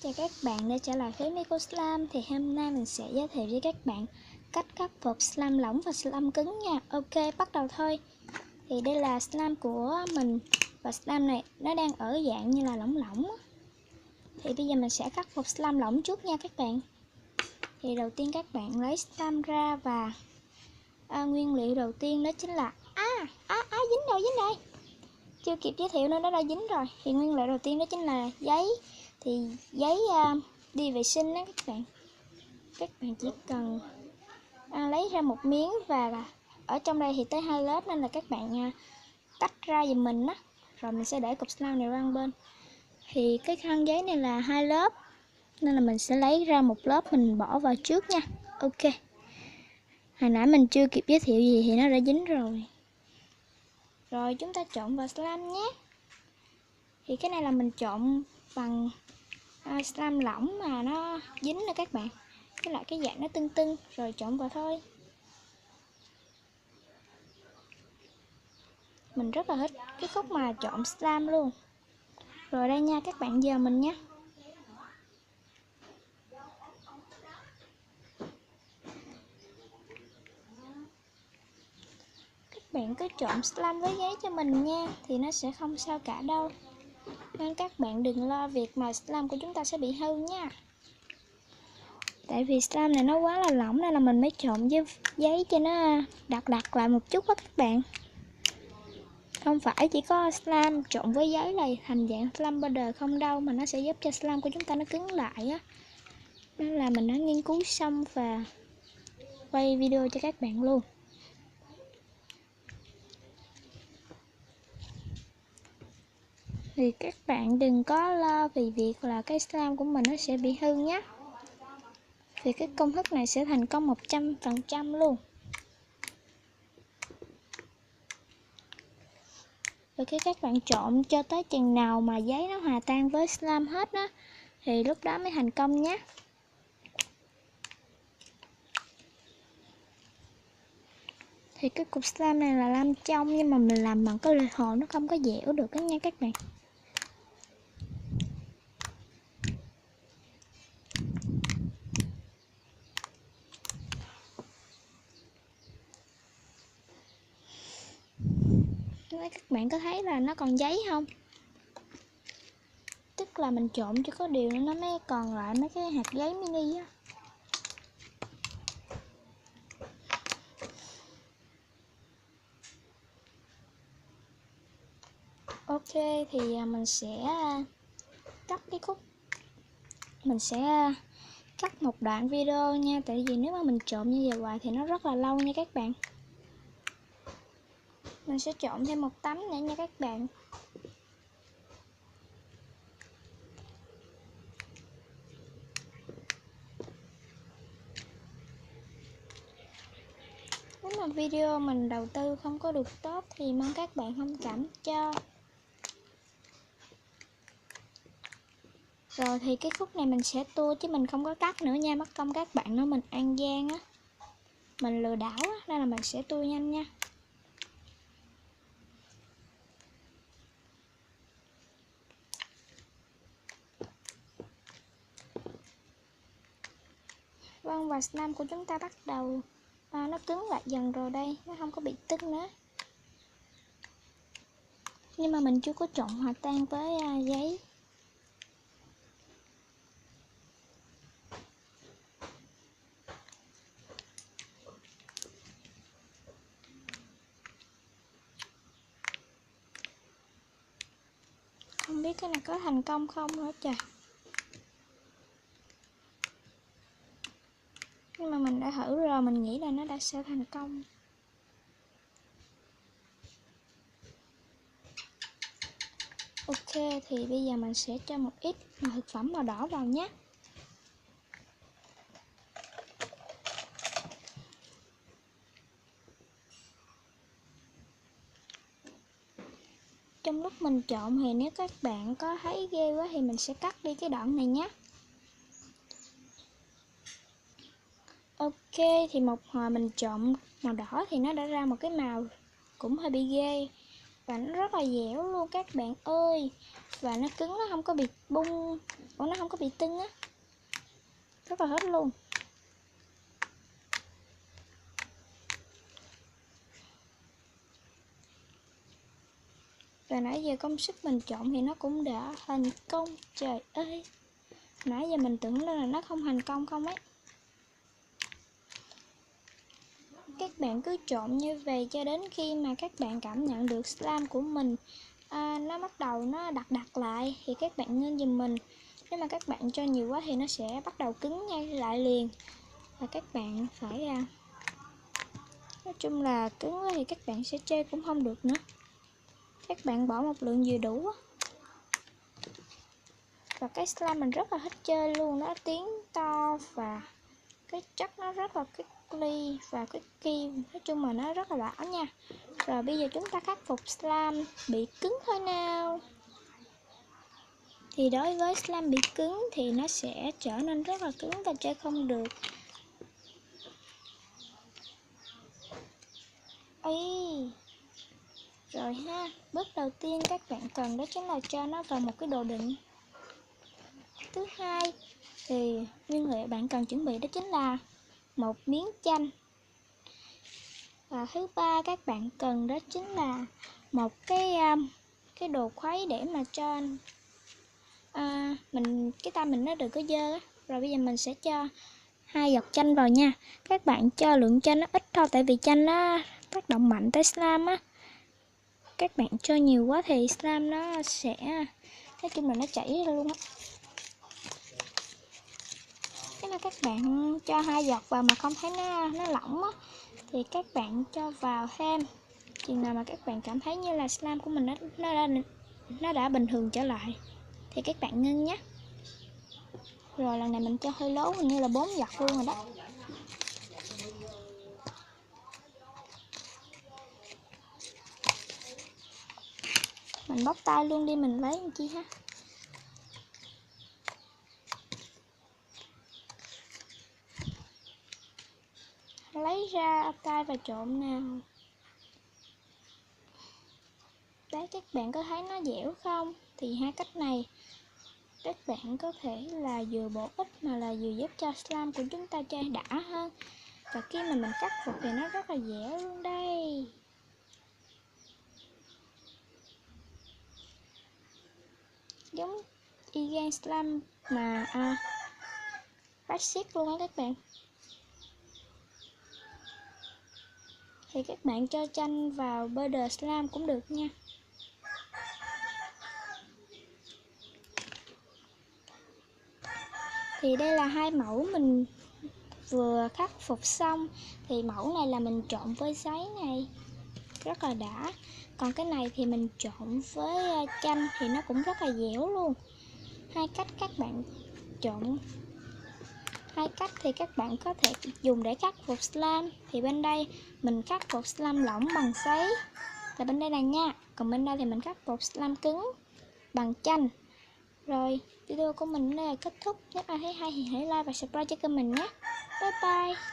Chào các bạn đã trở lại với Miko Slime. Thì hôm nay mình sẽ giới thiệu với các bạn cách khắc phục slime lỏng và slime cứng nha. Ok, bắt đầu thôi. Thì đây là slime của mình. Và slime này nó đang ở dạng như là lỏng lỏng. Thì bây giờ mình sẽ khắc phục slime lỏng trước nha các bạn. Thì đầu tiên các bạn lấy slime ra và nguyên liệu đầu tiên đó chính là dính rồi. Chưa kịp giới thiệu nữa nó đã dính rồi. Thì nguyên liệu đầu tiên đó chính là giấy. Thì giấy đi vệ sinh đó các bạn chỉ cần lấy ra một miếng và ở trong đây thì tới 2 lớp nên là các bạn tách ra giùm mình á, rồi mình sẽ để cục slime này qua bên. Thì cái khăn giấy này là 2 lớp nên là mình sẽ lấy ra một lớp mình bỏ vào trước nha. Ok, hồi nãy mình chưa kịp giới thiệu gì thì nó đã dính rồi. Rồi chúng ta trộn vào slime nhé. Thì cái này là mình trộn bằng slime lỏng mà nó dính nè các bạn, với lại cái dạng nó tưng tưng, rồi trộn vào thôi. Mình rất là thích cái khúc mà trộn slime luôn. Rồi đây nha các bạn, giờ mình nhé. Các bạn cứ trộn slime với giấy cho mình nha, thì nó sẽ không sao cả đâu. Nên các bạn đừng lo việc mà slime của chúng ta sẽ bị hư nha. Tại vì slime này nó quá là lỏng nên là mình mới trộn với giấy cho nó đặc lại một chút đó các bạn. Không phải chỉ có slime trộn với giấy là thành dạng slime powder không đâu, mà nó sẽ giúp cho slime của chúng ta nó cứng lại á. Nên là mình đã nghiên cứu xong và quay video cho các bạn luôn. Thì các bạn đừng có lo vì việc là cái slime của mình nó sẽ bị hư nhé. Thì cái công thức này sẽ thành công 100% luôn. Rồi khi các bạn trộn cho tới chừng nào mà giấy nó hòa tan với slime hết á, thì lúc đó mới thành công nhé. Thì cái cục slime này là làm trong, nhưng mà mình làm bằng cái lê hồ nó không có dẻo được đó nha các bạn. Các bạn có thấy là nó còn giấy không? Tức là mình trộn cho có điều nó mới còn lại mấy cái hạt giấy mini á. Ok, thì mình sẽ cắt cái khúc. Mình sẽ cắt một đoạn video nha. Tại vì nếu mà mình trộn như vậy hoài thì nó rất là lâu nha các bạn. Mình sẽ trộn thêm một tấm nữa nha các bạn. Nếu mà video mình đầu tư không có được tốt thì mong các bạn thông cảm cho. Rồi thì cái khúc này mình sẽ tua chứ mình không có cắt nữa nha, mất công các bạn nói mình ăn gian á, mình lừa đảo á, nên là mình sẽ tua nhanh nha. Vâng, và slime của chúng ta bắt đầu nó cứng lại dần rồi đây, nó không có bị tưng nữa. Nhưng mà mình chưa có trộn hòa tan với giấy. Không biết cái này có thành công không nữa trời. Nhưng mà mình đã thử rồi, mình nghĩ là nó sẽ thành công. Ok, thì bây giờ mình sẽ cho một ít thực phẩm màu đỏ vào nhé. Trong lúc mình trộn thì nếu các bạn có thấy ghê quá thì mình sẽ cắt đi cái đoạn này nhé. Ok, thì một hồi mình trộn màu đỏ thì nó đã ra một cái màu cũng hơi bị ghê. và nó rất là dẻo luôn các bạn ơi. Và nó cứng, nó không có bị bung, nó không có bị tưng á, rất là hết luôn. Và nãy giờ công sức mình chọn thì nó cũng đã thành công. Trời ơi, nãy giờ mình tưởng là nó không thành công không ấy. Các bạn cứ trộn như vậy cho đến khi mà các bạn cảm nhận được slime của mình nó bắt đầu nó đặc lại thì các bạn nên giùm mình. Nếu mà các bạn cho nhiều quá thì nó sẽ bắt đầu cứng ngay lại liền. Và các bạn phải nói chung là cứng quá thì các bạn sẽ chơi cũng không được nữa. Các bạn bỏ một lượng vừa đủ. Và cái slime mình rất là thích chơi luôn, nó tiếng to và cái chất nó rất là crinkly và crinkly, nói chung là nó rất là đã nha. Rồi bây giờ chúng ta khắc phục slime bị cứng thôi nào. Thì đối với slime bị cứng thì nó sẽ trở nên rất là cứng và chơi không được. Ấy. Rồi ha, bước đầu tiên các bạn cần đó chính là cho nó vào một cái đồ đựng. Thứ hai thì nguyên liệu bạn cần chuẩn bị đó chính là một miếng chanh. Và thứ ba các bạn cần đó chính là một cái đồ khuấy để mà cho cái tay mình nó đừng có dơ á. Rồi bây giờ mình sẽ cho 2 giọt chanh vào nha. Các bạn cho lượng chanh nó ít thôi, tại vì chanh nó tác động mạnh tới slime á. Các bạn cho nhiều quá thì slime nó sẽ, nói chung là nó chảy ra luôn á. Cái là các bạn cho 2 giọt vào mà không thấy nó lỏng á thì các bạn cho vào thêm. Chừng nào mà các bạn cảm thấy như là slime của mình nó đã bình thường trở lại thì các bạn ngưng nhé. Rồi lần này mình cho hơi lố, hình như là 4 giọt luôn rồi đó. Mình bóc tay luôn đi, mình lấy làm chi ha. Lấy ra tay và trộn nào. Đấy, các bạn có thấy nó dẻo không? Thì hai cách này các bạn có thể là vừa bổ ích mà là vừa giúp cho slime của chúng ta chơi đã hơn. Và khi mà mình cắt phục thì nó rất là dẻo luôn đây. Giống y gan slime mà basic luôn á các bạn. Thì các bạn cho chanh vào border slime cũng được nha. Thì đây là hai mẫu mình vừa khắc phục xong. Thì mẫu này là mình trộn với giấy này, rất là đã. Còn cái này thì mình trộn với chanh thì nó cũng rất là dẻo luôn. Hai cách các bạn trộn, hai cách thì các bạn có thể dùng để khắc phục slime. Thì bên đây mình khắc phục slime lỏng bằng giấy là bên đây này nha. Còn bên đây thì mình khắc phục slime cứng bằng chanh. Rồi video của mình đến đây là kết thúc. Nếu ai thấy hay thì hãy like và subscribe cho kênh mình nhé. Bye bye.